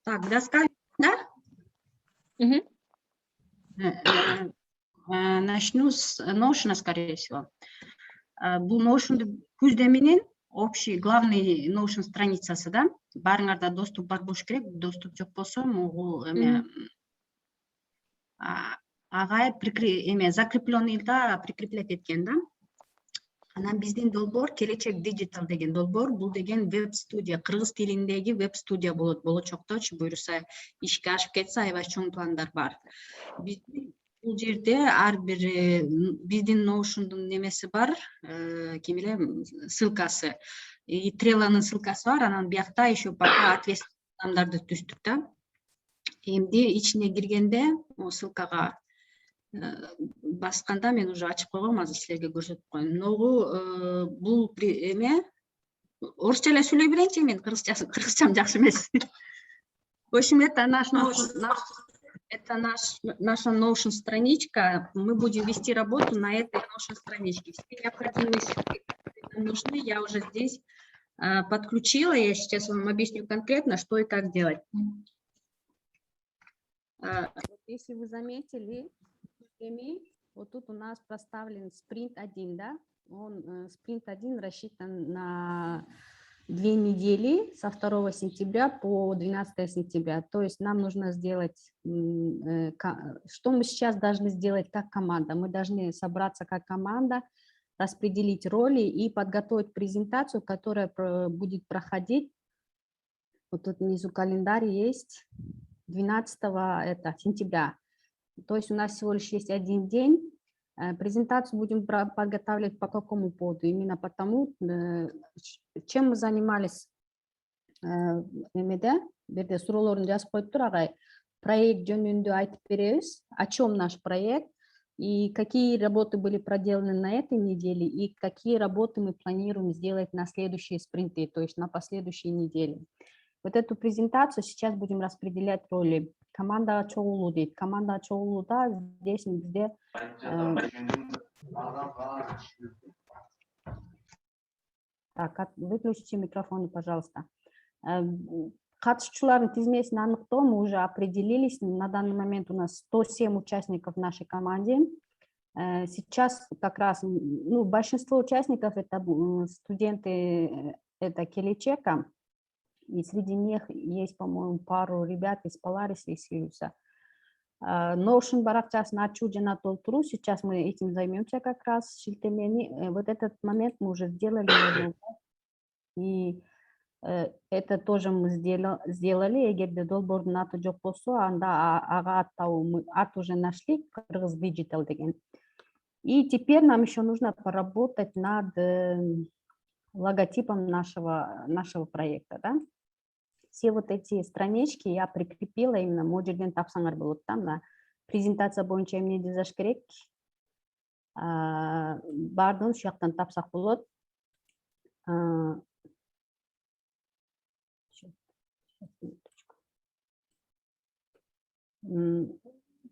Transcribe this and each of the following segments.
Так, доска, да? Начну с Notion, скорее всего. Бұл Notion көздеменен общий, главный Notion страницасы, да? Барыңарда доступ бар болуш керек, доступ жок болсо, могу агай закрепленныйда прикреплять эткен, да? Анан биздин долбоор Келечек Digital деген долбоор, бул деген веб-студия, кыргыз тилиндеги веб-студия болот, болочокточу буюрса ишке ашып кетсе аябай чоң пландар бар. Бул жерде ар бир биздин Notion'дун немеси бар, ким эле ссылкасы, и Trello'нун ссылкасы бар, анан биякта еще пока ответственный адамдарды түздүк да. Эмди ичине киргенде, ссылкага басканда мен уже ачып койгом, азыр силерге көрсөтүп коеюн. Ногу бул эме орусча эле сүйлөй берейинчи, мен кыргызчам жакшы эмес. В общем, это наша Notion страничка. Мы будем вести работу на этой Notion страничке. Все необходимые ссылки, которые нужны, я уже здесь подключила. Я сейчас вам объясню конкретно, что и как делать. Если вы заметили, вот тут у нас проставлен спринт 1, да? Спринт 1 рассчитан на 2 недели со 2 сентября по 12 сентября. То есть нам нужно сделать, что мы сейчас должны сделать как команда. Мы должны собраться как команда, распределить роли и подготовить презентацию, которая будет проходить. Вот тут внизу календарь есть, 12 сентября. То есть у нас всего лишь есть один день. Презентацию будем подготавливать по какому поводу? Именно потому, чем мы занимались, проект жөнүндө айтып беребиз, о чем наш проект, и какие работы были проделаны на этой неделе, и какие работы мы планируем сделать на следующие спринты, то есть на последующие недели. Вот эту презентацию сейчас будем распределять роли. Команда чогулуу дейт. Команда чогулууда здесь бизде так, выключите микрофоны, пожалуйста. Катышчулардын тизмесин аныктоо, мы уже определились. На данный момент у нас 107 участников в нашей команде. Сейчас как раз, большинство участников это студенты Келечека. И среди них есть, по-моему, пару ребят из Polaris и Sirius. Notion баракчасын ачуу жана толтуруу. Сейчас мы этим займемся как раз. Вот этот момент мы уже сделали. И это тоже мы сделали. Эгерде долбоордун аты жок болсо, анда ага ат уже нашли, Кыргыз Digital деген. И теперь нам еще нужно поработать над логотипом нашего проекта, да? Все вот эти странички я прикрепила именно модульден тапсаңар болот там на презентация боюнча эмне жазыш керек, бардын шу жактан тапсак болот.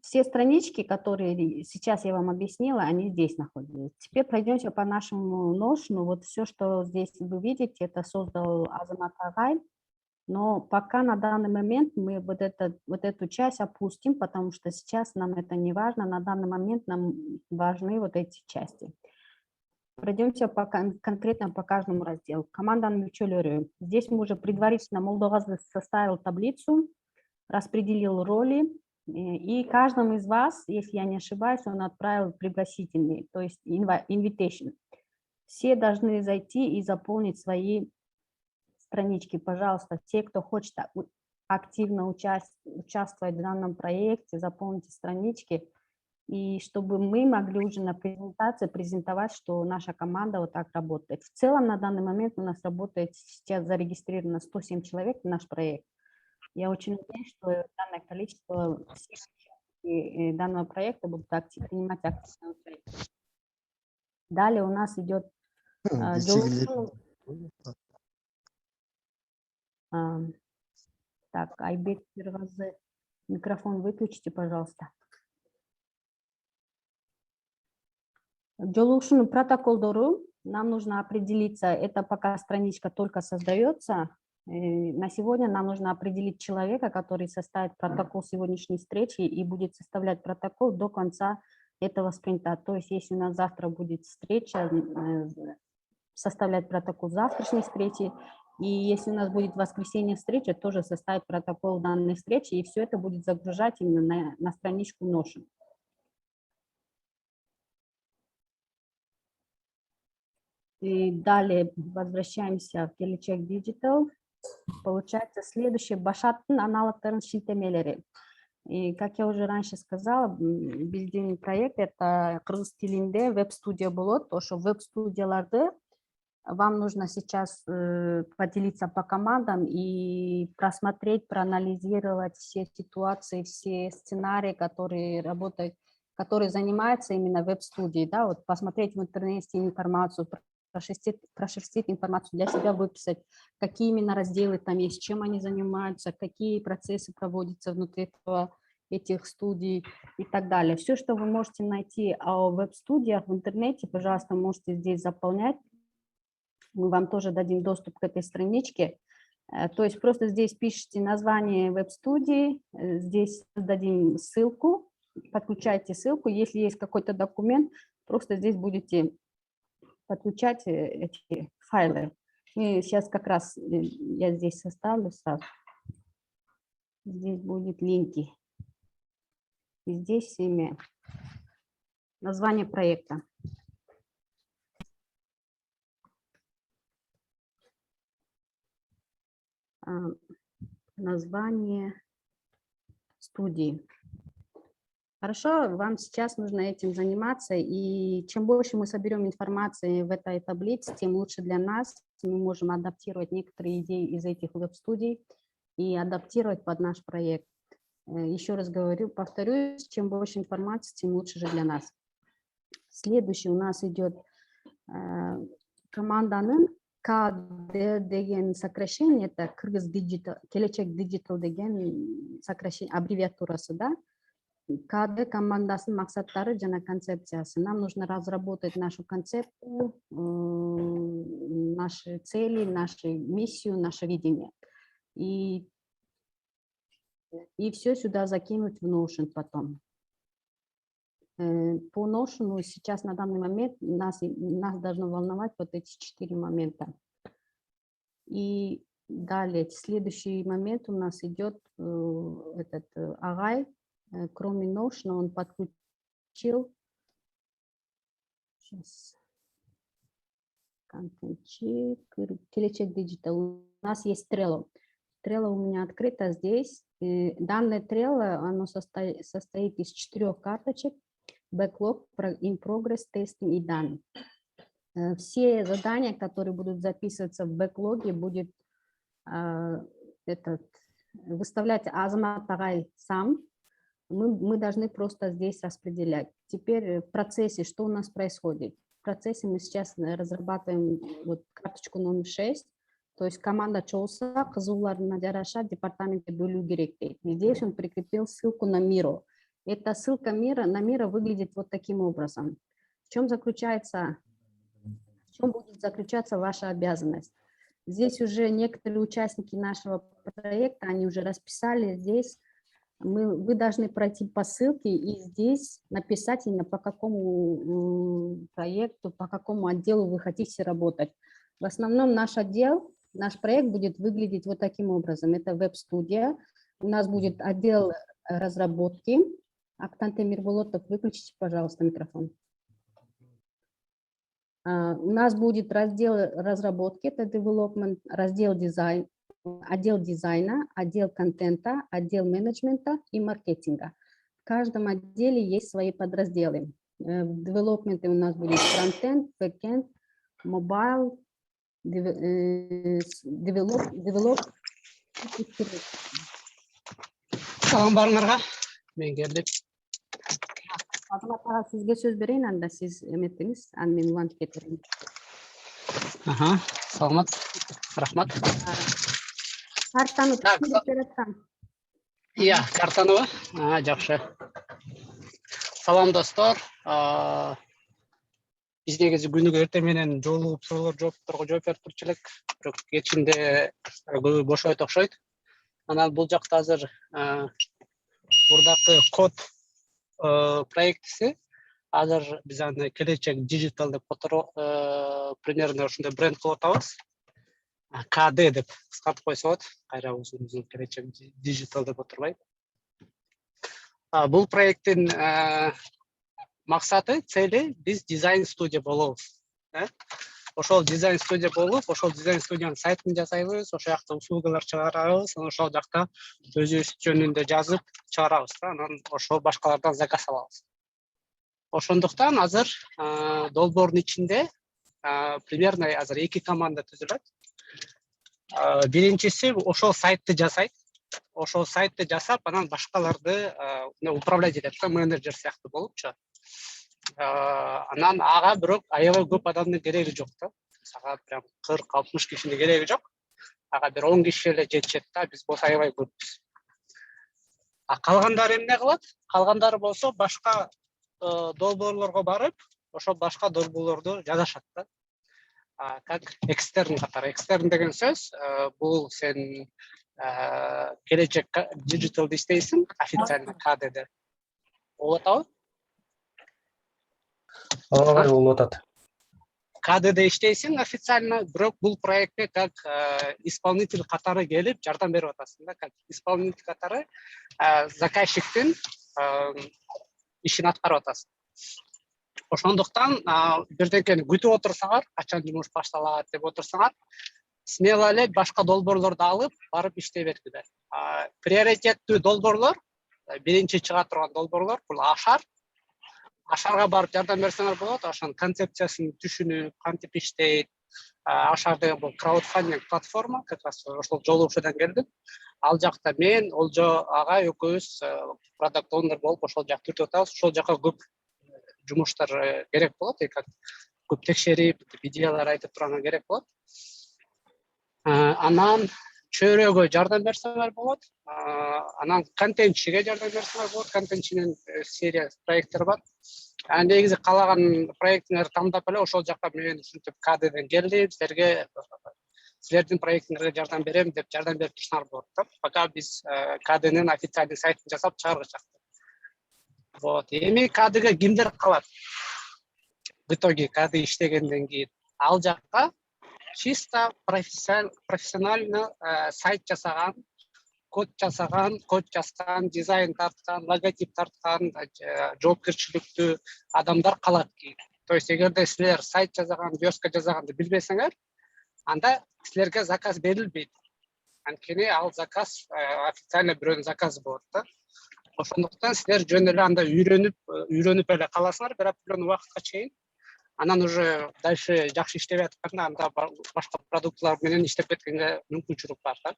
Все странички, которые сейчас я вам объяснила, они здесь находятся. Теперь пройдемся по нашему Notion. Вот все, что здесь вы видите, это создал Азамат Агай. Но пока на данный момент мы вот эту часть опустим, потому что сейчас нам это не важно. На данный момент нам важны вот эти части. Пройдемся конкретно по каждому разделу. Команда мүчөлөрү. Здесь мы уже предварительно Молдогазы составил таблицу, распределил роли. И каждому из вас, если я не ошибаюсь, он отправил пригласительный, то есть invitation. Все должны зайти и заполнить свои странички, пожалуйста. Те, кто хочет активно участвовать в данном проекте, заполните странички, и чтобы мы могли уже на презентации презентовать, что наша команда вот так работает. В целом на данный момент у нас работает, сейчас зарегистрировано 107 человек в наш проект. Я очень надеюсь, что данное количество данного проекта будут принимать активное участие. Далее у нас идет так, Айбек Пирвазы, микрофон выключите, пожалуйста. Жолугушуунун протоколдору, нам нужно определиться, это пока страничка только создается, На сегодня нам нужно определить человека, который составит протокол сегодняшней встречи и будет составлять протокол до конца этого спринта. То есть если у нас завтра будет встреча, составлять протокол завтрашней встречи, и если у нас будет в воскресенье встреча, тоже составить протокол данной встречи, и все это будет загружать именно на страничку Notion. И далее возвращаемся в Келечек Digital. Получается, следующее Башаттың аналогтарын шилтемелери. И как я уже раньше сказала, біздің проект это кыргыз тилинде веб-студия болот. Ошо веб-студияларды вам нужно сейчас поделиться по командам и просмотреть, проанализировать все ситуации, все сценарии, которые работают, которые занимаются именно веб-студией. Да? Вот посмотреть в интернете информацию, прошерстить информацию для себя, выписать, какие именно разделы там есть, чем они занимаются, какие процессы проводятся внутри этих студий и так далее. Все, что вы можете найти о веб-студиях в интернете, пожалуйста, можете здесь заполнять. Мы вам тоже дадим доступ к этой страничке. То есть просто здесь пишите название веб-студии, здесь дадим ссылку, подключайте ссылку. Если есть какой-то документ, просто здесь будете подключать эти файлы. И сейчас как раз я здесь составлю сразу. Здесь будут линки. И здесь имя, название проекта. Название студии. Хорошо, вам сейчас нужно этим заниматься, и чем больше мы соберем информации в этой таблице, тем лучше для нас. Мы можем адаптировать некоторые идеи из этих веб-студий и адаптировать под наш проект. Еще раз говорю, повторюсь, чем больше информации, тем лучше же для нас. Следующий у нас идет команданың КД деген сокращение, это Кыргыз Digital, Келечек Digital деген сокращение, аббревиатурасы, да? КД командасының мақсаттары жана концепциясы. Нам нужно разработать нашу концепцию, наши цели, нашу миссию, наше видение. И все сюда закинуть в Notion потом. По Notion сейчас на данный момент нас должно волновать вот эти 4 момента. И далее, следующий момент у нас идет этот Агай. Кроме Notion он подключил сейчас Келечек Digital. У нас есть Trello. Trello у меня открыто здесь. Данное Trello, оно состоит из 4 карточек: Backlog, In Progress, Testing и Done. Все задания, которые будут записываться в бэклоге, будет выставлять Азамат Агай сам. Мы должны просто здесь распределять. Теперь в процессе, что у нас происходит? В процессе мы сейчас разрабатываем вот карточку номер 6, то есть команда Чоуса, Казуларна Дяраша, департаменте Булю Геректе. Здесь он прикрепил ссылку на Миро. Эта ссылка на Миро выглядит вот таким образом. В чем будет заключаться ваша обязанность? Здесь уже некоторые участники нашего проекта, они уже расписали здесь. Вы должны пройти по ссылке и здесь написать именно по какому проекту, по какому отделу вы хотите работать. В основном наш проект будет выглядеть вот таким образом. Это веб-студия. У нас будет отдел разработки. Актан Темирболотов, выключите, пожалуйста, микрофон. У нас будет раздел разработки, это development, раздел дизайн, отдел дизайна, отдел контента, отдел менеджмента и маркетинга. В каждом отделе есть свои подразделы. В девелопменте у нас будет фронтенд, бэкенд, мобайл, девелоп. Салам барыңарға, мен келдім. Азамат аға, сізге сөз берейін, анда сіз еметтіңіз, мен уланып кетірейін. Саламат, рахмат. Картаны түсіндіріп бератсам. Иә, картаны ба? Жақсы. Салам достар. биз негизи күнүгө эртең менен жолугуп сурооторго жооп берип турчу элек, бирок кечинде көбү бошойт окшойт. Анан бул жакта азыр мурдакы код проектиси азыр биз аны келечек диджитал деп примерно ушундай бренд кылып атабыз. КД деп кыскартып койсо болот. Кайра өзүбүздүн келечек диджитал деп отурбай. Бул проекттин максаты, цели биз дизайн студия болобуз. Ошол дизайн студия болуп, ошол дизайн студиянын сайтын жасайбыз, ошол жакта услугалар чыгарабыз, анан ошол жакта өзүбүз жөнүндө жазып чыгарабыз да, анан ошол башкалардан заказ алабыз. Ошондуктан азыр долбоордун ичинде примерно азыр 2 команда түзүлөт. Биринчиси ошол сайтты жасайт. Ошол сайтты жасап, анан башкаларды управлять этет, менеджер сыяктуу болупчу. Анан ага бирок аябай көп адамдын кереги жок да. Сага прям 40-60 кишинин кереги жок. Ага бир 10 киши эле жетишет да, биз болсо аябай көппүз. Калгандары эмне кылат? Калгандары болсо башка долбоорлорго барып, ошол башка долбоорлорду жазышат да. Как экстерн катары. Экстерн деген сөз, бул сен келечек диджитал иштейсиң, официально КДД. Болуп атабы? Ооба, болуп атат. КДД иштейсиң официально, бирок бул проектке как исполнитель катары келип жардам берип атасың да, как исполнитель катары заказчиктин ишин аткарып атасың. Ошондуктан бирдекени күтүп отурсаңар, качан жумуш башталат деп отурсаңар, смело эле башка долбоорлорду алып, барып иштей бергиле. Приоритеттүү долбоорлор, биринчи чыга турган долбоорлор бул Ашар. Ашарга барып жардам берсеңер болот, ошонун концепциясын түшүнүп, кантип иштейт. Ашар деген бул краудфандинг платформа, как раз ошол жолугушуудан келдим. Ал жакта мен, Олжо ага экөөбүз продакт оунер болуп ошол жакты түртүп атабыз. Ошол жака көп жумуштар керек болот, көп текшерип, идеялар айтып турганга керек болот. Анан чөйрөгө жардам берсеңер болот. Анан контентчиге жардам берсеңер болот. Контентчинин серия проекттер бар. Негизи калаган проектиңерди тандап эле ошол жака мен ушинтип КДден келдим, силердин проектиңерге жардам берем деп жардам берип турсаңар болот да. Пока биз КДнын официальный сайтын жасап чыгаргычак. Вот. Эми КДге кимдер калат? В итоге КД иштегенден кийин ал жакка чисто профессионально сайт жасаган, код жазган, дизайн тарткан, логотип тарткан, жоопкерчиликтүү адамдар калат кийин. То есть эгерде силер сайт жасаган, верстка жасаганды билбесеңер, анда силерге заказ берилбейт. Анткени ал заказ официально бирөөнүн заказы болот да. Ошондуктан силер жөн эле анда үйрөнүп эле каласыңар бир определенный убакытка чейин. Анан уже дальше жакшы иштеп атканда анда башка продуктлар менен иштеп кеткенге мүмкүнчүлүк бар да.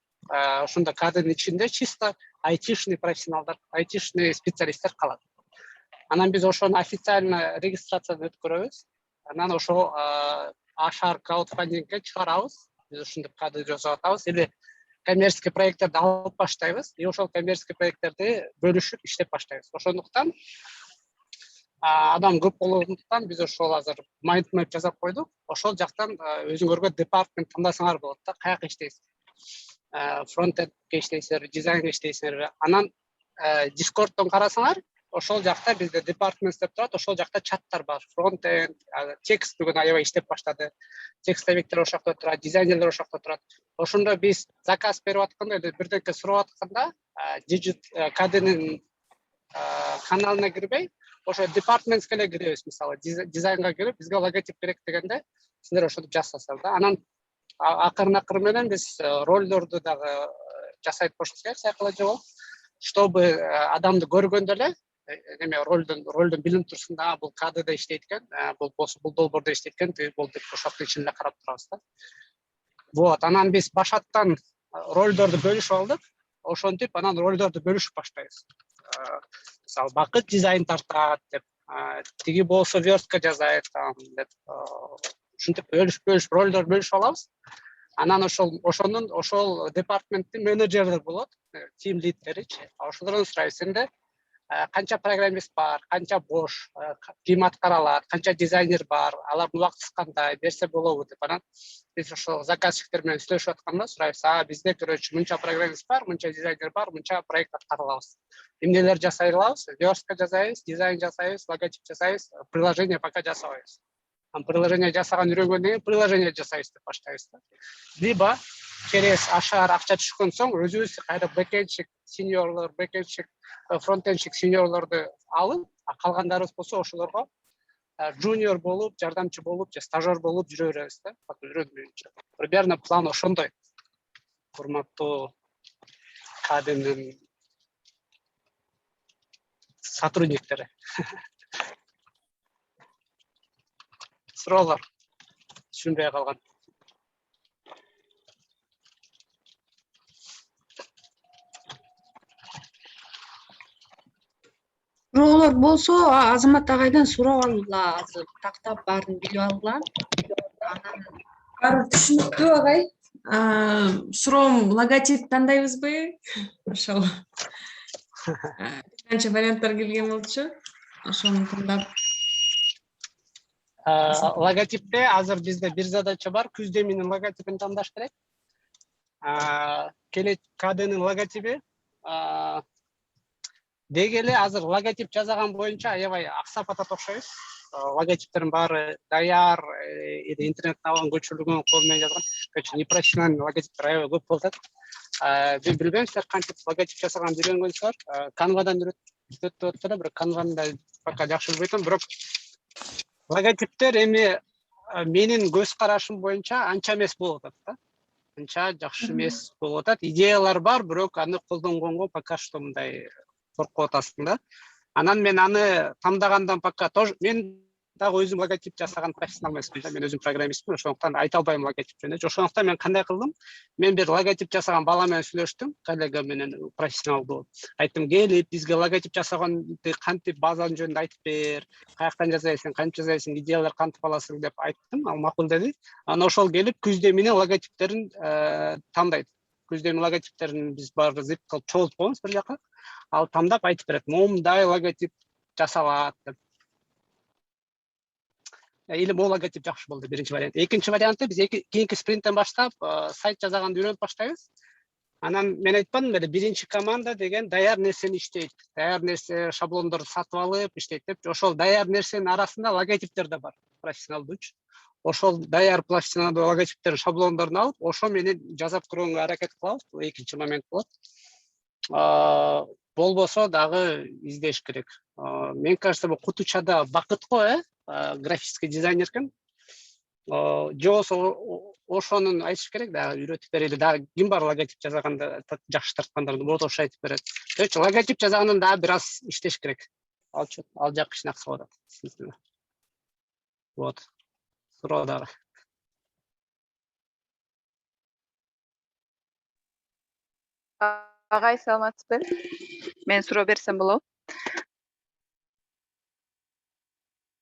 Ошондо КДнын ичинде чисто айтишный профессионалдар, айтишный специалисттер калат. Анан биз ошону официально регистрациядан өткөрөбүз. Анан ошо Ашар краудфандингге чыгарабыз. Биз ушинтип КД жасап атабыз. Или коммерческий проекттерди алып баштайбыз. И ошол коммерческий проекттерди бөлүшүп иштеп баштайбыз. Ошондуктан адам көп болгондуктан биз ошол азыр майнд мэп жасап койдук. Ошол жактан өзүңөргө департмент тандасаңар болот да, каяка иштейсиз. Фронт-эндке иштейсиңерби, дизайнге иштейсиңерби. Анан Discordдон карасаңар, ошол жакта бизде департмент деп турат, ошол жакта чаттар бар. Фронт-энд, текст бүгүн аябай иштеп баштады. Текстовиктер ошол жакта турат, дизайнерлер ошол жакта турат. Ошондо биз заказ берип атканда, бирдеке сурап атканда, КДнын каналына кирбей, ошо департментке эле киребиз, мисалы, дизайнга кирип, бизге логотип керек дегенде, силер ошентип жазасыздар да. Анан акырын менен биз ролдорду дагы жасайт баштайбыз, саякла жабып, чтобы адамды көргөндө эле эме ролдон билинип турсун да, бул КДде иштейт экен, бул долбоордо иштейт экен, бул деп ошоктун ичине эле карап турабыз да. Вот, анан биз башаттан ролдорду бөлүшүп алдык. Ошентип анан ролдорду бөлүшүп баштайбыз. Мисалы, Бакыт дизайн тартат деп, тиги болсо верстка жасайт деп, ушинтип бөлүшүп ролдор бөлүшүп алабыз. Анан ошол департменттин менеджерлери болот, тим лидтеричи. Ошолордон сурайбыз, сенде канча программист бар, канча бош, ким аткаралат, канча дизайнер бар, алардын убактысы кандай, нерсе болобу деп анан биз ошол заказчиктер менен сүйлөшүп атканда сурайбыз, бизде короче мынча программист бар, мынча дизайнер бар, мынча проект аткара алабыз. Эмнелер жасай алабыз? Верстка жасайбыз, дизайн жасайбыз, логотип жасайбыз, приложение пока жасабайбыз. Приложение жасаган үйрөнгөндөн кийин приложение жасайбыз деп баштайбыз да. Либо через ашар акча түшкөн соң өзүбүз кайра бэкэндчик, сеньорлор, бэкэндчик, фронтендчик, сеньорлорду алып, калгандарыбыз болсо ошолорго жуниор болуп, жардамчы болуп, же стажер болуп жүрө беребиз да. Үйрөнмөйүнчө. Примерно план ошондой. Урматтуу кадимдин сотрудниктери. Суроолор түшүнбөй калган. Суроолор болсо Азамат агайдан сурап алгыла, азыр тактап баарын билип алгыла. Баары түшүнүктүү агай. Суроом, логотип тандайбызбы? Ошол. Канча варианттар келген болчу. Ошону тандап. Логотипте азыр бизде бир задача бар, күздө менин логотипин тандаш керек. Келет КДнын логотипи деги эле азыр логотип жасаган боюнча аябай аксап атат окшойбуз. Логотиптердин баары даяр, интернеттен алган көчүрүлгөн кол менен жазган. Короче, непрофессиональный логотиптер аябай көп болуп атат. Мен билбейм, силер кантип логотип жасаган үйрөнгөнсүздөр. Canva'дан үйрөтүп атат, бирок Canva'ны да пока жакшы билбейм, бирок логотиптер эми менин көз карашым боюнча анча эмес болуп атат да. Анча жакшы эмес болуп атат. Идеялар бар, бирок аны колдонгонго пока что мындай коркуп атасың да. Анан мен аны тандаганда пока тоже мен дагы өзүм логотип жасаган профессионал эмесмин да. Мен өзүм программистмин, ошондуктан айта албайм логотип жөнүндө. Ошондуктан мен кандай кылдым? Мен бир логотип жасаган бала менен сүйлөштүм, коллега менен, профессионал болуп. Айттым, келип бизге логотип жасаганды кантип базанын жөнүндө айтып бер, каяктан жасайсың, кантип жасайсың, идеялар кантип аласың деп айттым. Ал макул деди. Анан ошол келип күздө менин логотиптерин тандайт. Күздө менин логотиптерин биз баары зип кылып чогултуп коебуз бир жака. Ал тандап айтып берет, момундай логотип жасалат деп. Или могу логотип жакшы болду, биринчи вариант. Экинчи варианты биз кийинки спринттен баштап сайт жасаганды үйрөнүп баштайбыз. Анан мен айтпадым беле, биринчи команда деген даяр нерсени иштейт. Даяр нерсе, шаблондорду сатып алып иштейт деп. Ошол даяр нерсенин арасында логотиптер да бар, профессионалдууч. Ошол даяр профессионалдуу логотиптердин шаблондорун алып, ошо менен жасап көргөнгө аракет кылабыз. Бул экинчи момент болот. Болбосо дагы издеш керек. Мен кажется, бул Кутучада бакыт го, графический дизайнер экен. Же болсо ошонун айтыш керек, дагы үйрөтүп берели. Дагы ким бар логотип жасаганда жакшы тарткандарды болот, ошо айтып берет. Короче, логотип жасагандан дагы бир аз иштеш керек. Ал жак кичине аксап атат. Вот. Суроо дагы. Агай, саламатсызбы? Мен суроо берсем болобу?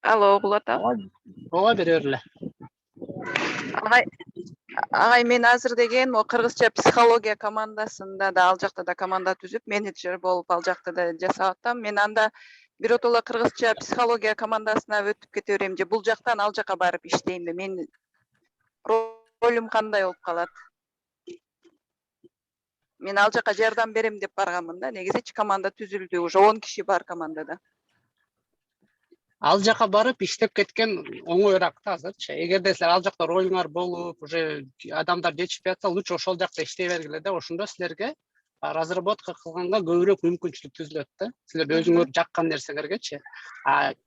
Алло, угулуп атам. Ооба бере берле. Агай, мен азыр деген о кыргызча психология командасында да, ал жакта да команда түзүп, менеджер болуп ал жакта да жасап атам. Мен анда биротоло кыргызча психология командасына өтүп кете берем же бул жактан ал жака барып иштеймби? Мен ролум кандай болуп калат? Мен ал жака жардам берем деп барганмын да. Негизичи команда түзүлдү, уже 10 киши бар командада. Ал жака барып иштеп кеткен оңоюраак да азырчы. Эгерде силер ал жакта ролуңар болуп, уже адамдар жетишпей атса, лучше ошол жакта иштей бергиле да. Ошондо силерге разработка кылганга көбүрөөк мүмкүнчүлүк түзүлөт да. Силер өзүңөр жаккан нерселергечи.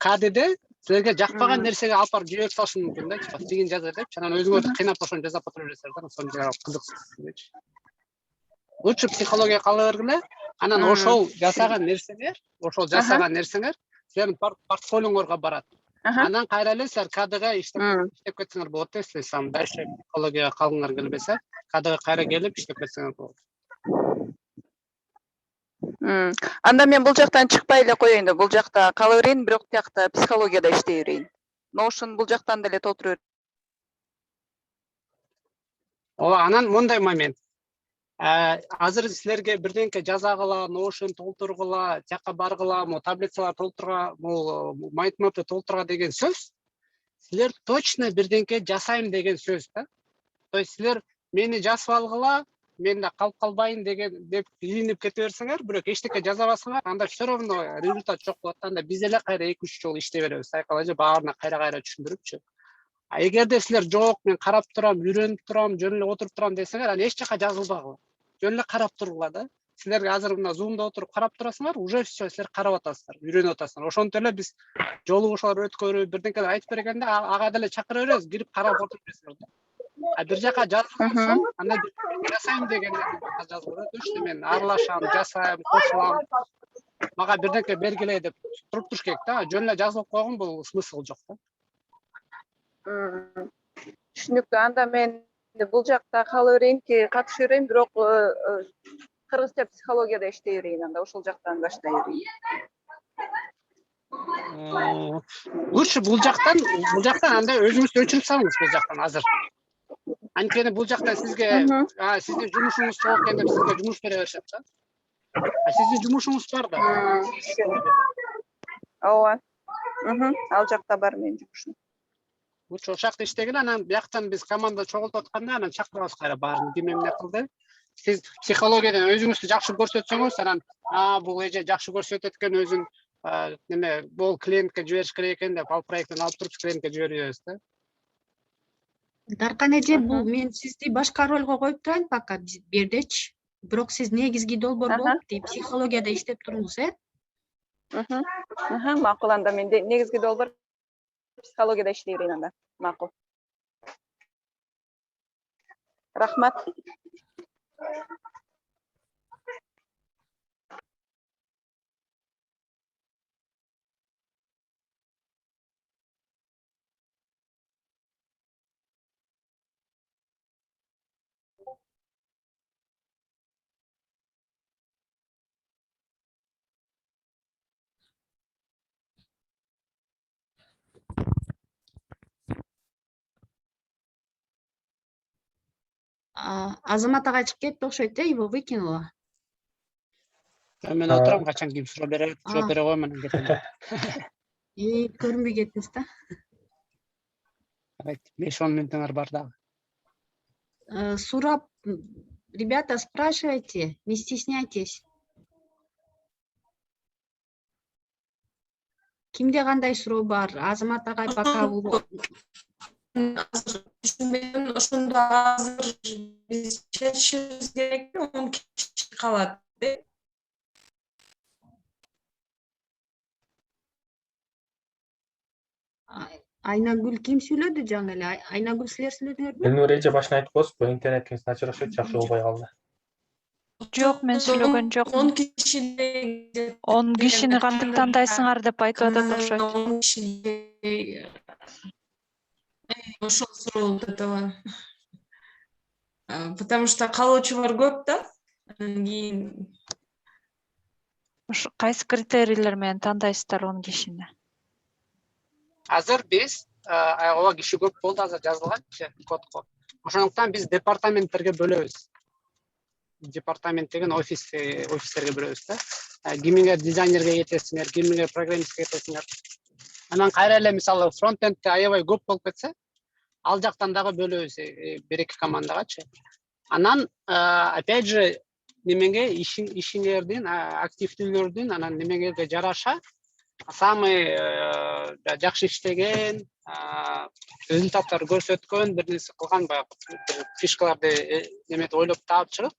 КДде силерге жакпаган нерсеге алып барып жиберип салышы мүмкүн да. Типа тигин жаза деп, анан өзүңөрдү кыйнап ошону жасап отура бересиздер да. Ошону кызыксыз. Лучше психология кала бергиле. Анан ошол жасаган нерсеңер силердин портфолиоңорго барат. Анан кайра эле силер КДга иштеп кетсеңер болот да. Силер дальше психологияга калгыңар келбесе, КДга кайра келип иштеп кетсеңер болот. Анда мен бул жактан чыкпай эле коеюн да, бул жакта кала берейин, бирок тиякта психологияда иштей берейин. Notion бул жактан деле толтура берейин. Ооба, анан мондай момент. Азыр силерге бирденке жазагыла, Notion толтургула, жака баргыла, таблицалар толтурга, mindmap'ты толтурга деген сөз. Силер точно бирденке жасайм деген сөз да. То есть силер мени жазып алгыла, мен да калып калбайын деген деп ийинип кете берсеңер, бирок эчтеке жаза албасаңар, анда все равно результат жок болот. Анда биз эле кайра 2-3 жолу иштей беребиз. Сайкалажы баарына кайра түшүндүрүпчү. Эгерде силер жок, мен карап турам, үйрөнүп турам, жөн эле отуруп турам десеңер, аны эч жака жазылбагыла. Жөн эле карап тургула да. Силерге азыр мына Zoom'да отуруп карап турасыңар, уже все, силер карап атасыздар, үйрөнүп атасыңар. Ошонтип эле биз жолугушуулар өткөрүп, бирденке айтып бергенде ага деле чакыра беребиз, кирип карап отуруп бересиңер да. Бир жака жазылып болсо, анда жасайм деген жазылып, точно мен аралашам, жасайм, кошулам. Мага бирденке бергиле деп туруп туруш керек да. Жөн эле жазылып койгон бул смысл жок да. Түшүнүктүү. Анда мен бул жакта кала берейинки, катыша берейин, бирок кыргызча психологияда иштей берейин, анда ошол жактан баштай берейин. Лучше бул жактан анда өзүңүз өчүрүп салыңыз бул жактан азыр. Анткени бул жактан сизге сиздин жумушуңуз жок экен деп сизге жумуш бере беришет да. Сиздин жумушуңуз бар да. Ооба. Ал жакта бар менин жумушум. Лучше ошол жакта иштегиле, анан бияктан биз команда чогултуп атканда анан чакырабыз кайра баарын ким эмне кылды. Сиз психологиядан өзүңүздү жакшы көрсөтсөңүз, анан бул эже жакшы көрсөтөт экен өзүн, неме, бул клиентке жибериш керек экен деп ал проекттен алып туруп клиентке жиберип беребиз да. Даркан эже, бул мен сизди башка ролго коюп турайын пока бердечи. Бирок сиз негизги долбоор болуп психологияда иштеп туруңуз, Макул, анда мен негизги долбоор психологияда иштей берейин анда. Макул. Рахмат. Азамат агай чыгып кетти окшойт, его выкинула. Мен отурам, качан ким суроо бере койм, анан кетем. Көрүнбөй кеттиңиз да. 5-10 мүнөтүңөр бар дагы. Сурап, ребята, спрашивайте, не стесняйтесь. Кимде кандай суроо бар? Азамат агай пока бул түшүнбөйм, ошондо азыр биз чечишибиз керек, 10 киши калат. Айнагүл ким сүйлөдү жаңы эле? Айнагүл силер сүйлөдүңөрбү? Элнур эже башына айтып коесузбу, интернетиңиз начар окшойт, жакшы болбой калды. Жок, мен сүйлөгөн жокмун. 10 киши 10 кишини кантип тандайсыңар деп айтып атат окшойт. 10 киши ошол суроо болуп атабы. Потому что калуучулар көп да. Анан кийин Кайсы критерийлер менен тандайсыздар 10 кишини? Азыр биз ооба киши көп болду, азыр жазылганчы кодко. Ошондуктан биз департаменттерге бөлөбүз. Департамент деген офистерге бөлөбүз да. Кимиңер дизайнерге кетесиңер, кимиңер программистке кетесиңер. Анан кайра эле мисалы фронтендте аябай көп болуп кетсе, ал жактан дагы бөлөбүз 1-2 командагачы. Анан опять же немеге ишиңердин, активдүүлөрдүн анан немеңерге жараша самый жакшы иштеген, результаттар көрсөткөн, бир нерсе кылган баягы фишкаларды неметип ойлоп таап чыгып,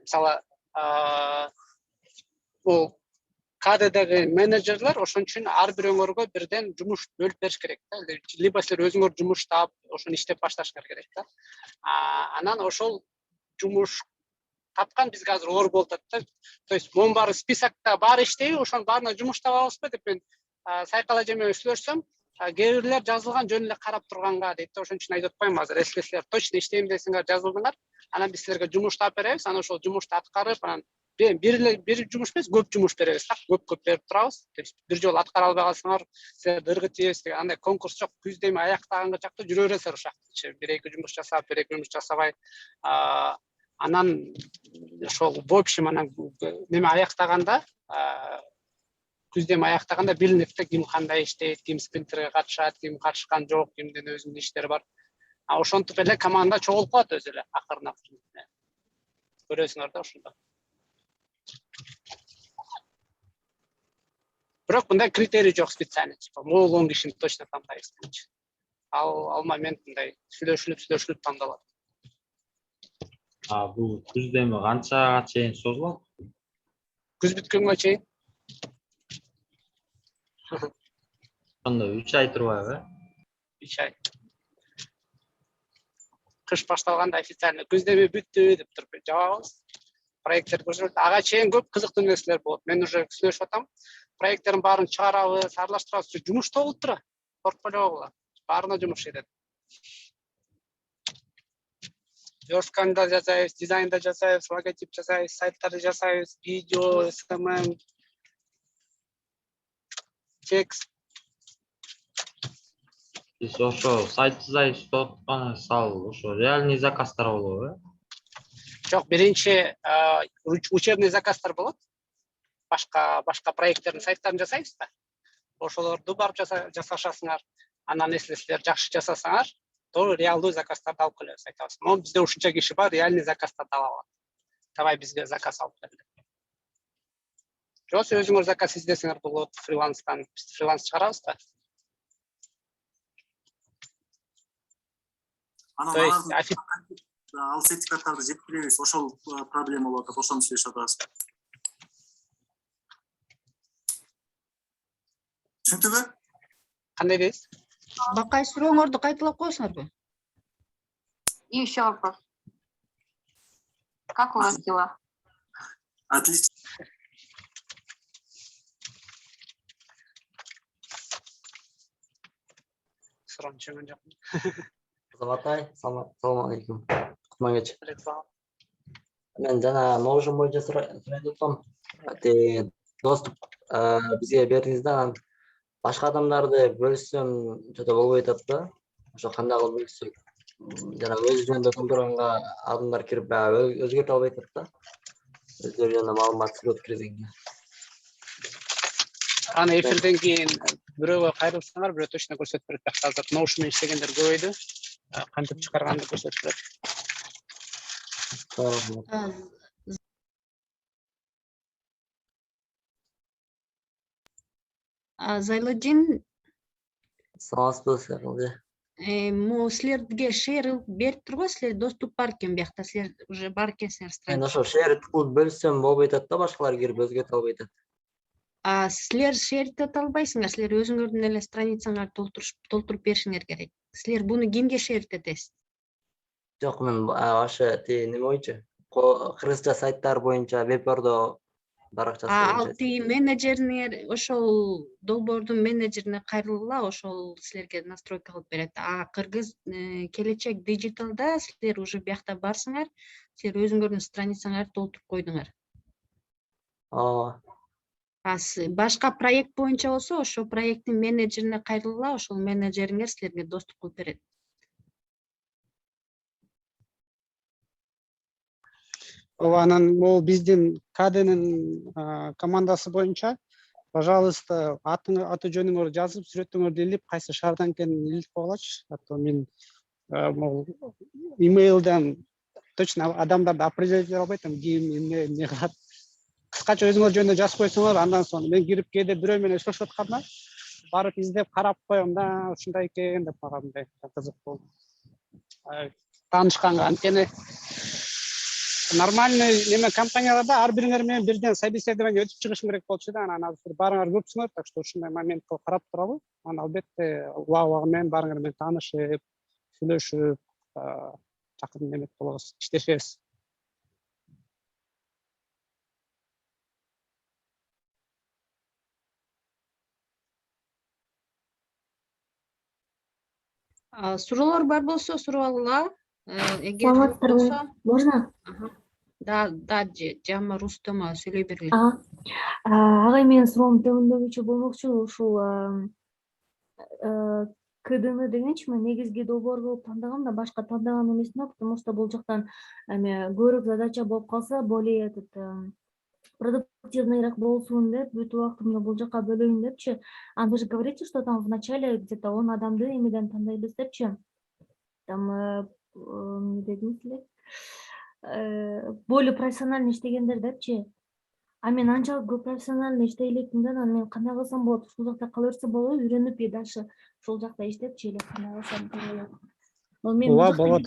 мисалы бул КДдеги менеджерлер ошон үчүн ар бирөөңөргө бирден жумуш бөлүп бериш керек да. Либо силер өзүңөр жумуш таап, ошону иштеп башташыңар керек да. Анан ошол жумуш тапкан бизге азыр оор болуп атат да. То есть монун баары списокто баары иштейби, ошонун баарына жумуш таба алабызбы деп мен Сайкал эже менен сүйлөшсөм, кээ бирлер жазылган жөн эле карап турганга дейт да. Ошон үчүн айтып атпайм азыр. Эске силер точно иштейм десеңер, жазылдыңар, анан биз силерге жумуш таап беребиз, анан ошол жумушту аткарып, анан бир жумуш эмес, көп жумуш беребиз да. Көп берип турабыз. То есть бир жолу аткара албай калсаңар, силерди ыргытабыз деген андай конкурс жок. Күздө эми аяктаганга чакта жүрө бересиңер ошол жакта. 1-2 жумуш жасап, 1-2 жумуш жасабай, Анан ошол в общем анан неме аяктаганда, күздем аяктаганда билинип да ким кандай иштейт, ким спринтерге катышат, ким катышкан жок, кимдин өзүнүн иштери бар. Ошентип эле команда чогулуп калат өзү эле акырын. Көрөсүңөр да ушунда. Бирок мындай критерий жок специально. Могул 10 кишини точно тандайбыз депчи. Ал момент мындай сүйлөшүлүп тандалат. Бул күздеми канчага чейин созулат? Күз бүткөнгө чейин. Анда 3 ай турбайбы? 3 ай. Кыш башталганда официально күздеми бүттү деп туруп жабабыз. Проекттер көрсөтүлөт. Ага чейин көп кызыктуу нерселер болот. Мен уже сүйлөшүп атам. Проекттердин баарын чыгарабыз, аралаштырабыз. Жумушта болуп тура. Портфолиого баарына жумуш кетет. Верстканда жасайбыз, дизайнда жасайбыз, логотип жасайбыз, сайттарды жасайбыз, видео, SMM, текст. Биз ошо сайт жасайбыз деп аткан сал ошо реальный заказдар болобу? Жок, биринчи учебный заказдар болот. Башка проекттердин сайттарын жасайбыз да. Ошолорду барып жасашасыңар. Анан если силер жакшы жасасаңар, то реалдуу заказдарды алып келебиз айтабыз. Но бизде ушунча киши бар, реальный заказдарды ала алат. Давай бизге заказ алып бер. Жок, өзүңөр заказ издесеңер болот, фриланстан. Биз фриланс чыгарабыз да. Ал сертификаттарды жеткилебиз, ошол проблема болуп атат, ошону сүйлөшүп атабыз. Түшүндүңбү? Кандай дейсиз? Бакай сурооңорду кайталап коесуңарбы? И еще вопрос. Как у вас дела? Отлично. Суроону түшүнгөн жокмун. Атай, салам алейкум. Кутман кеч. Мен жана новожон боюнча сурайт атам. Доступ бизге бердиңиз да, анан башка адамдарды бөлүшсөм жада болбой атат да. Ошо кандай кылып бөлүшсөк? Жана өз жөнүндө толтурганга адамдар кирип өзгөртө албай атат да. Өздөрү жөнүндө маалымат сүрөт киргизгенге. Аны эфирден кийин бирөөгө кайрылсаңар, бирөө точно көрсөтүп берет. Азыр Notion менен иштегендер көбөйдү. Кантип чыгарганды көрсөтүп берет. Зайлыдин, Саламатсызбы силер? могу силерге шер берип турбу, силер доступ бар экен биякта, силер уже бар экенсиңер Мен страница. ошо шер кылып бөлүшсөм болбой атат да, башкалар кирип өзгөртө албай атат. Силер шерит ете албайсыңар, силер өзүңөрдүн эле страницаңарды толтуруп беришиңер керек. Силер буну кимге шерит этесиз? Жок, мен ошо неме боюнча, кыргызча сайттар боюнча веб-ордо баракчасы Ал боюнча. менеджериңер ошол долбоордун менеджерине кайрылгыла, ошол силерге настройка кылып берет. Кыргыз келечек диджиталда силер уже биякта барсыңар, силер өзүңөрдүн страницаңарды толтуруп койдуңар. Башка проект боюнча болсо, ошол проекттин менеджерине кайрылгыла, ошол менеджериңер силерге доступ кылып берет. Анан могу биздин КДнын командасы боюнча, пожалуйста, аты жөнүңөрдү жазып, сүрөтүңөрдү илип, кайсы шаардан экенин илип койгулачы. А то мен могу имейлден точно адамдарды определить ете албайм, ким эмне кылат. Кыскача өзүңөр жөнүндө жазып койсоңор, андан соң мен кирип кээде бирөө менен сүйлөшүп атканда барып издеп карап коем да, ушундай экен деп мага мындай кызык болду. Таанышканга анткени нормальный неме компанияларда ар бириңер менен бирден собеседование өтүп чыгышың керек болчу да, анан азыр баарыңар көпсүңөр, так что ушундай моментти карап туралы. Анан албетте убагы менен баарыңар менен таанышып, сүйлөшүп, жакын неме болобуз, иштешебиз. Суроолор бар болсо суроо алгыла. Эгер жок болсо, можно? Да, жама Рустама сүйлөй бергиле. Агай, менин суроом төмөндөбүчө болмокчу, ушул КДН дегенчи мен негизги долбоор кылып тандагам да башка тандаган эмес да, потому что бул жактан эме көбүрөөк задача болуп калса, более этот продуктивныйраак болсун деп бүт убактымды бул жака бөлөйүн депчи. Вы же говорите, что там в начале где-то 10 адамды эмеден тандайбыз депчи. Там эмне дедиңиз эле? Более профессионально иштегендер депчи. А мен анчалык көп профессионально иштей элекмин да, анан мен кандай кылсам болот? Ушул жакта кала берсе болобу? Үйрөнүп и дальше ушул жакта иштепчи эле кандай кылсам болот? Мен Ооба,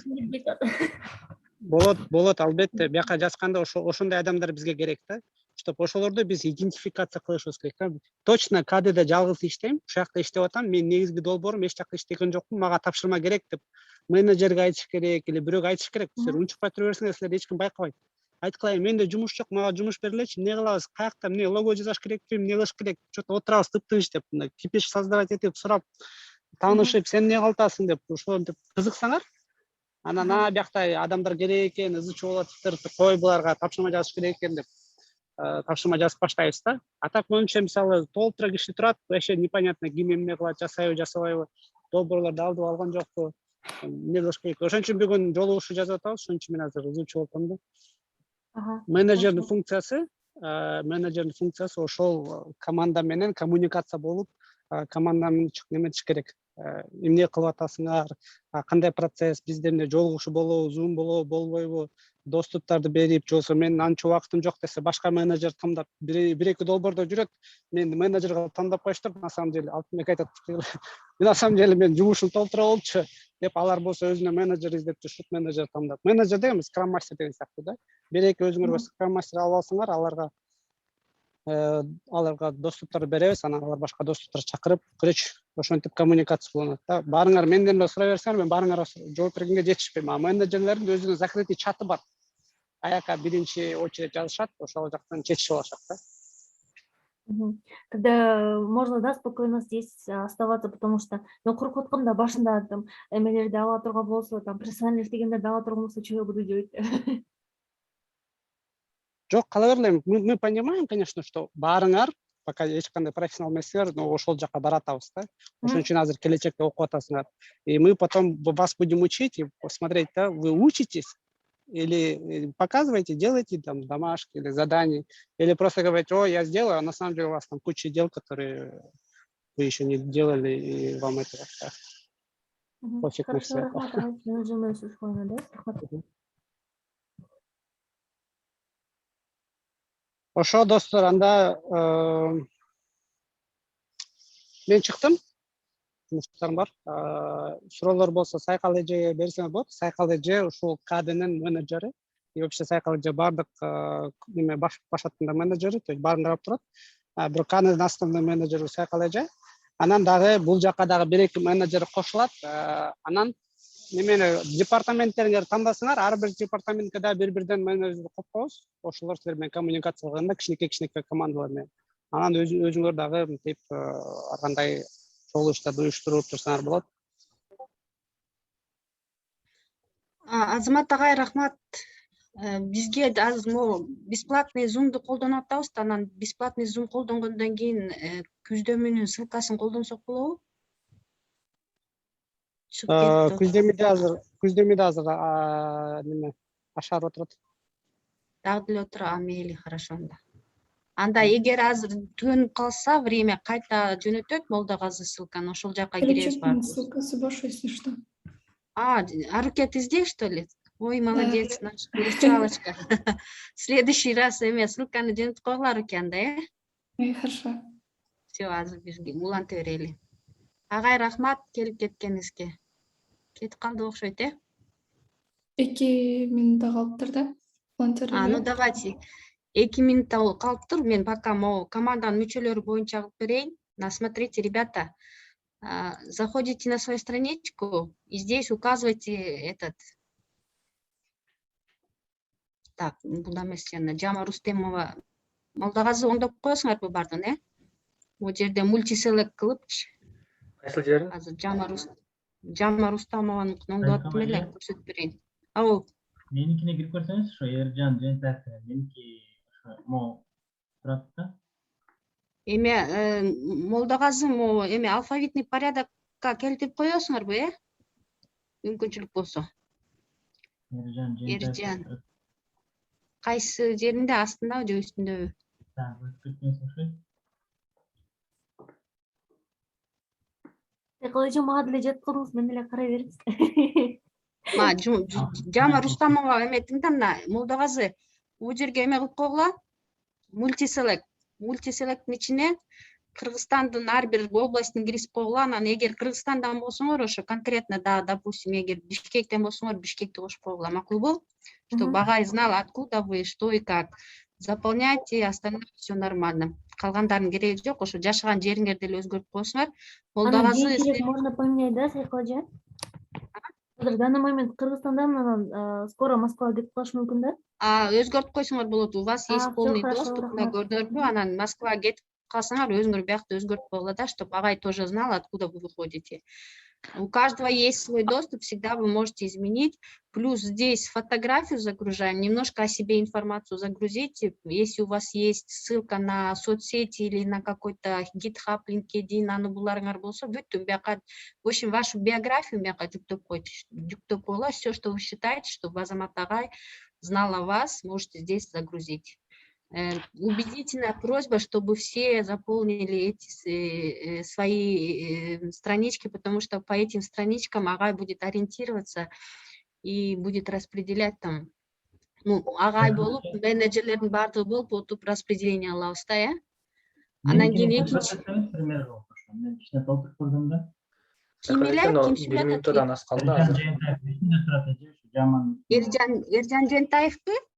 болот, албетте. Бияка жазганда ошондой адамдар бизге керек да. Чтоб ошолорду биз идентификация кылышыбыз керек да. Точно КДде жалгыз иштейм, ушул жакта иштеп атам, мен негизги долбоорум эч жакта иштеген жокмун, мага тапшырма керек деп менеджерге айтыш керек или бирөөгө айтыш керек. Силер унчукпай тура берсеңер, силерди эч ким байкабайт. Айткылай, менде жумуш жок, мага жумуш бергилечи, эмне кылабыз, каякта, эмне лого жазаш керекпи, эмне кылыш керек, что-то отурабыз тыптыч деп, кипиш создавать этип сурап, таанышып, сен эмне кылтасың деп, ошентип кызыксаңар, анан биякта адамдар керек экен, ызы чуу болуптур, кой буларга тапшырма жазыш керек экен деп тапшырма жазып баштайбыз да. А так менимче мисалы толтура киши турат, вообще непонятно ким эмне кылат, жасайбы, жасабайбы, долбоорлорду алдып алган жокпу, эмне кылыш керек. Ошон үчүн бүгүн жолугушуу жазып атабыз, ошон үчүн мен азыр ызы чуу болуп атам да. Менеджердин функциясы ошол команда менен коммуникация болуп, команданы неметиш керек. Эмне кылып атасыңар, кандай процесс, бизде эмне жолугушуу болобу, зум болобу, болбойбу, доступтарды берип, же болбосо мен анча убактым жок десе, башка менеджер тандап, бир эки долбоордо жүрөт, мен менеджерге тандап коюштур, на самом деле, алтынбек айтат, на самом деле мен жумушум толтура болчу деп, алар болсо өзүнө менеджер издеп жүрүшүп, менеджер тандап. Менеджер деген скрам мастер деген сыяктуу да. Бир эки өзүңөр скрам мастер алып алсаңар, аларга доступтарды беребиз, анан алар башка доступтарды чакырып, короче, ошентип коммуникация болот да. Барыңар менден эле сурай берсеңер, мен барыңарга жооп бергенге жетишпейм. А менеджерлердин өзүнүн закрытый чаты бар. Аяка биринчи очередь жазышат, ошол жактан чечишип алышат да. Тогда можно, да, спокойно здесь оставаться, потому что мен коркуп аткам да башында там эмелерди ала турган болсо, там профессионально иштегендерди ала турган болсо, чего я буду делать? Жок, кала берлейм. Мы понимаем, конечно, что барыңар, пока эч кандай профессионал эмессиңер, но ошол жака баратабыз да. Ошон үчүн азыр келечекте окуп атасыңар. И мы потом вас будем учить и посмотреть, да, вы учитесь или показываете, делаете там домашки или задания, или просто говорите, о, я сделаю, а на самом деле у вас там куча дел, которые вы еще не делали, и вам это пофиг на все. Ошо достор, анда мен чыктым, жумуштарым бар. Суроолор болсо Сайкал эжеге берсеңер болот. Сайкал эже ушул КДнын менеджери, и вообще Сайкал эже бардык неме башаттын менеджери, то есть баарын карап турат. Бирок КДнын основной менеджери Сайкал эже. Анан дагы бул жака дагы бир эки менеджер кошулат. Анан немени департаменттериңерди тандасыңар, ар бир департаментке да бир-бирден менеджер коюп коебуз. Ошолор силер менен коммуникация кылганда кичинекей командалар менен. Анан өзүңөр дагы мынтип ар кандай чогулуштарды уюштуруп турсаңар болот. Азамат агай, рахмат. Бизге азыр могу бесплатный зумду колдонуп атабыз, анан бесплатный зум колдонгондон кийин күздөмүнүн ссылкасын колдонсок болобу? Күздөмүдө азыр неме ашарып отурат. Дагы деле отура, мейли, хорошо анда. Анда эгер азыр түгөнүп калса, время кайта жөнөтөт Молдогазы ссылканы, ошол жака киребиз баарыбыз. Ссылкасы бош, если что. Арукет издей, что ли? Ой, молодец, наш выручалочка. В следующий раз ссылканы жөнөтүп койгула Аруке анда, Хорошо. Все, азыр бизге уланта берели. Агай, рахмат келип кеткениңизге. Кетип калды окшойт, 2 минутта калыптыр да. Ну давайте. 2 минутта калыптыр. Мен пока могу команданын мүчөлөрү боюнча кылып берейин. Смотрите, ребята, заходите на свою страничку и здесь указывайте этот. Так, бунда эмес жана Жама Рустемова. Молдогазы оңдоп коесуңарбы бардын, Бул жерде мультиселект кылыпчы. Кайсыл жерин? Азыр Жама Рустамованын оңдоп аттым эле, көрсөтүп берейин. Ау. Меникине кирип көрсөңүз, ошо Эржан Жентаев меники ошо могу турат да. Молдогазы алфавитный порядок чатка келтирип коесуңарбы, мүмкүнчүлүк болсо. Эржан. Кайсы жеринде, астындабы же үстүндөбү? Экология мага деле жаткырыңыз, мен деле карай бериңиз. Жама Рустамова эметиң да мына Молдогазы бул жерге эме кылып койгула. Мультиселекттин ичине Кыргызстандын ар бир областын киргизип койгула. Анан эгер Кыргызстандан болсоңор, ошо конкретно да, допустим, эгер Бишкектен болсоңор, Бишкекти кошуп койгула. Макулбу? Чтобы Агай знал, откуда вы, что и как. Заполняйте, остальное все нормально. Калгандардын кереги жок, ошо жашаган жериңерди эле өзгөртүп коесуңар. Молдогазы можно поменять, да, Сайкалжа? В данный момент Кыргызстандан скоро Москвага кетип калыш мүмкүн да? Өзгөртүп койсоңор болот. У вас есть полный доступ на көрдөрбү, анан Москвага кетип калсаңар өзүңөр биякта өзгөртүп койгула да, чтобы Агай тоже знал, откуда вы выходите. У каждого есть свой доступ, всегда вы можете изменить. Плюс здесь фотографию загружаем, немножко о себе информацию загрузите. Если у вас есть ссылка на соцсети или на какой-то GitHub, LinkedIn, аны буларыңар болсо, бүттүм бияка, в общем, вашу биографию бияка жүктөп койгула, все, что вы считаете, чтобы Азамат Агай знал о вас, можете здесь загрузить. Убедительная просьба, чтобы все заполнили эти свои странички, потому что по этим страничкам Агай будет ориентироваться и будет распределять там. Ну, Агай болуп, менеджерлердин баардыгы болуп отуруп распределение алабыз да, э? Анан кийин экинчи. Мен кичине толтуруп көрдүм да. Ким эле? Ким минуттан асканда. Эржан Жентаевпи?